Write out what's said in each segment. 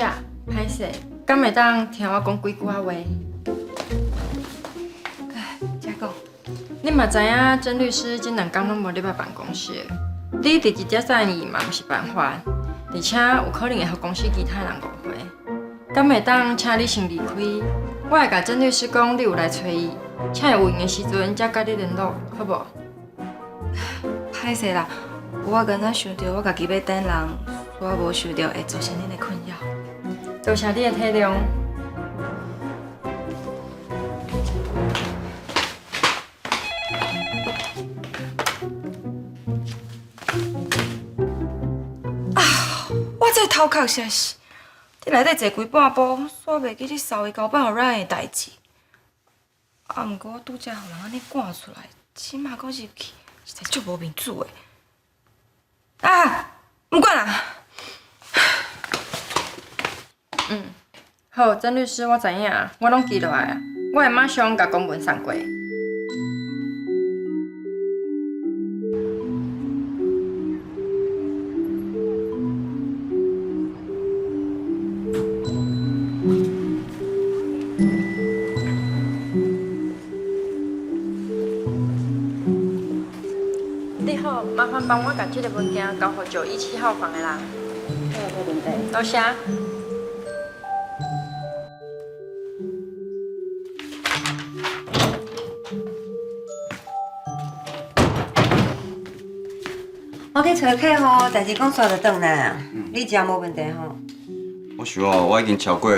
姐，歹势，敢会当听我讲几句话？再讲，你嘛知影，曾律师这2天拢无入来办公室，你直接散伊嘛毋是办法，而且有可能会互公司其他人误会。敢会当请你先离开？我会甲曾律师讲，你有来找伊，请会有闲的时阵才甲你联络，好无？歹势啦，我刚才想到我家己要等人，所以无想到会造成恁的困扰。多谢你的体谅。我这头壳实是，伫内底坐规半晡，煞袂记你稍微交办互咱的代志。啊，毋过拄则互人安尼赶出来，起码搁入去，实在足无面子的。啊，毋管啦。好，曾律师，我知影，我拢记落来啊，我会马上甲公文送过。你好，麻烦帮我把这个文件交予917号房的人。好，没问题。多谢。我去找客户，代志讲煞就转来啊。你食无问题吼？我想哦，我已经超过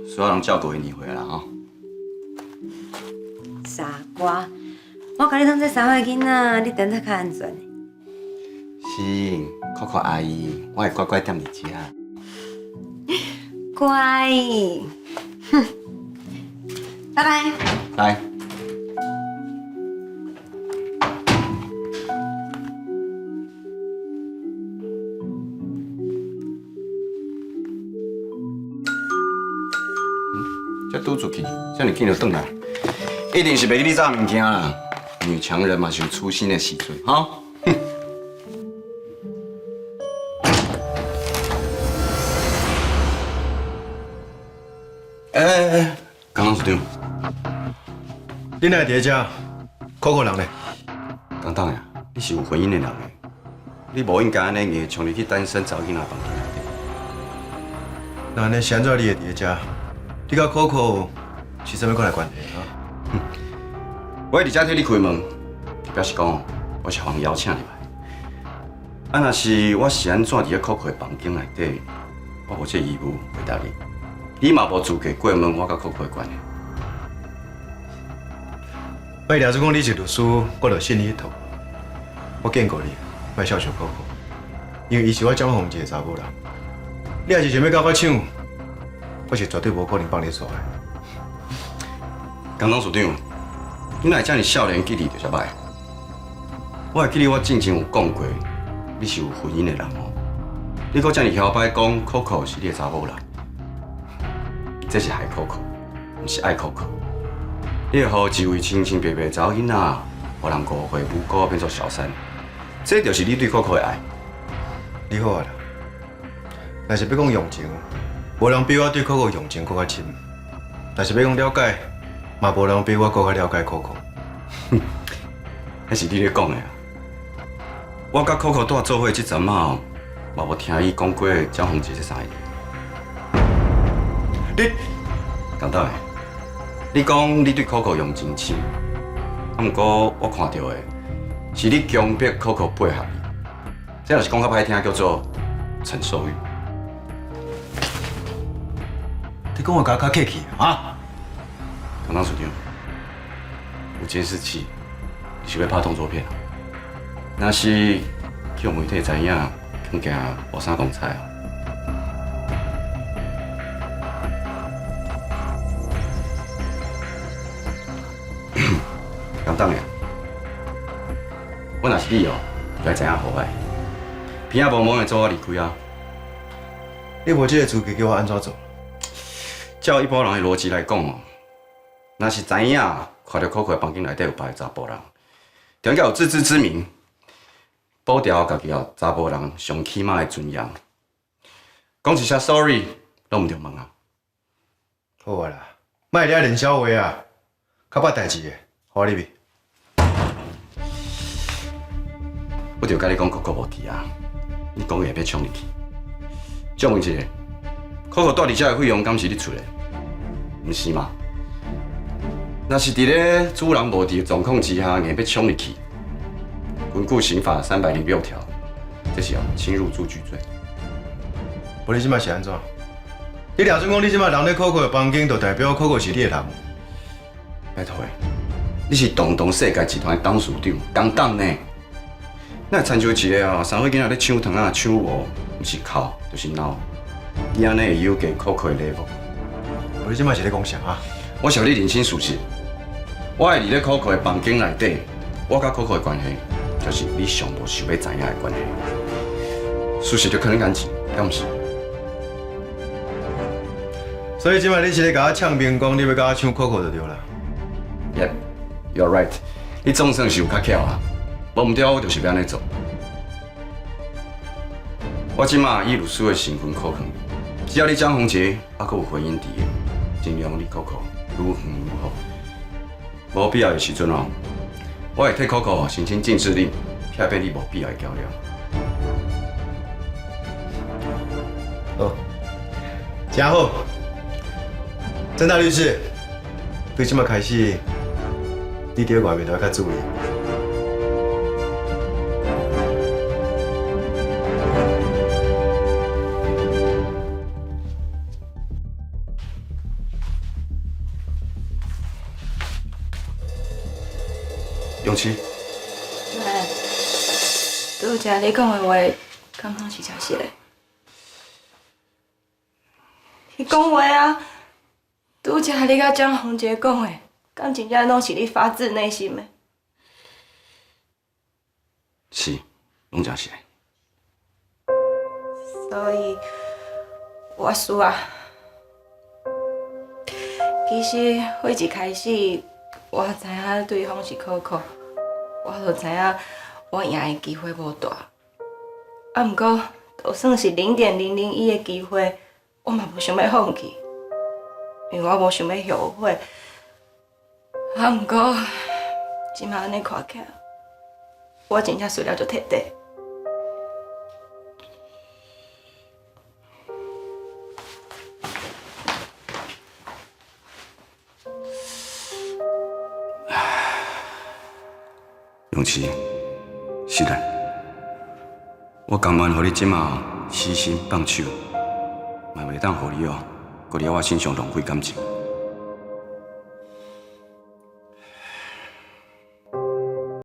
所有人照顾的年岁啦吼。傻瓜，我甲你当做3岁囡仔，你等得较安全。是，Coco 阿姨，我会乖乖踮伫遮。乖，哼，拜拜。来。才拄出去，遮尔紧就转来，一定是袂记你找物件啦。女强人嘛是有粗心的时阵，哈。刚刚是对。你哪会伫遮？Coco 人呢？刚当呀，你是有婚姻的人诶，你无应该安尼硬冲入去单身查某囡仔房间内底。那安尼是安怎你会伫遮？你甲 Coco 是啥物款的关系啊？我伫遮替你开门，表示讲我是互邀请入来。啊，若是我是安怎伫咧 Coco 的房间内底，我无这义务回答你。你嘛无资格过问我甲 Coco 的关系。我了解讲你是律师，我就信你一套。我见过你，莫小瞧 Coco，因为伊是我蒋凤一个查某人。你若是想要甲我抢，我是绝对无可能放你出来。刚刚所长，你若会遮尔少年记忆就是歹。我会记得我之前有讲过，你是有婚姻的人哦。你搁遮尔嚣摆讲 Coco 是你的查某人。这是害 Coco， 不是爱 Coco。你会互一位清清白白的查某囡仔，互人误会、诬告变作小三，这就是你对 Coco 的爱。你好啊啦，若是要讲用情，无人比我对 Coco 用情更较深；但是要讲了解，嘛无人比我更较了解 Coco。那是你咧讲的啊。我甲 Coco 住做伙这阵嘛，嘛无听伊讲过蒋凤杰这三个字。你，简单诶，你讲你对 Coco 用真深，啊，不过我看到的是你强迫 Coco 配合你，这若是讲较歹听，叫做承受欲。你讲我甲较客气啊？刚刚所长，有监视器，你是要拍动作片啊？若是叫媒体知影，恐惊无啥光彩哦。简单诶，我若是你哦，就要知影好歹，偏仔无忙会做我离开啊。你无这个资格叫我安怎做？照一般人的逻辑来讲哦，若是知影看到 Coco 的房间内底有别个查甫人，就应该有自知之明，保护家己查甫人上起码的尊严。讲一声 sorry，拢毋着问啊。好啊啦，莫掠冷笑话啊，较捌代志的，互我入去。我着甲你讲，Coco 无伫啊，你讲会要冲入去。借问一下，Coco 住伫遮的费用敢是你出的？毋是嘛？若是伫咧主人无伫的状况之下，硬要冲入去，根据刑法306条，这是要侵入住居罪。无你即摆是安怎？你俩准讲你即摆人咧 Coco 的房间，就代表 Coco 是你的人？拜托的，你是东东世界集团的董事长，公党呢？那参照一个3岁囡仔咧抢糖啊、抢无，毋是哭就是闹，你安尼会有给 Coco 的 level。无你即摆是咧讲啥啊？我是你认清事实，我会伫咧 Coco 的房间内底，我甲 Coco 的关系，就是你上无想要知影的关系。事实就可能眼前，敢毋是？所以即摆你是咧甲我呛边讲，你要甲我抢 Coco 就对啦。Yep, you're right。你总算是有较巧啊，无毋对，我就是要安尼做。我即马以律师的身份靠劝，只要你张宏杰还佫有婚姻伫的，尽量你 Coco 愈远愈好。无必要的时阵哦，我会替 Coco 申请禁制令，撇避你无必要的交流。好，真好。郑大律师，对即摆开始，你伫外面都要较注意。勇气，拄则你讲的话，敢通是真实的？你讲话啊，拄则你甲张宏杰讲的，敢真正拢是你发自内心的？是，拢真是的。所以，我输啊。其实，会一开始，我知影对方是Coco，我就知影我赢的机会无大。啊，毋过，就算是0.001的机会，我嘛无想要放弃，因为我无想要后悔。啊，毋过，即马安尼看起来，我真正输了就彻底。勇气，是然，我甘愿互你即马死心放手，嘛袂当互你哦，搁伫我身上浪费感情。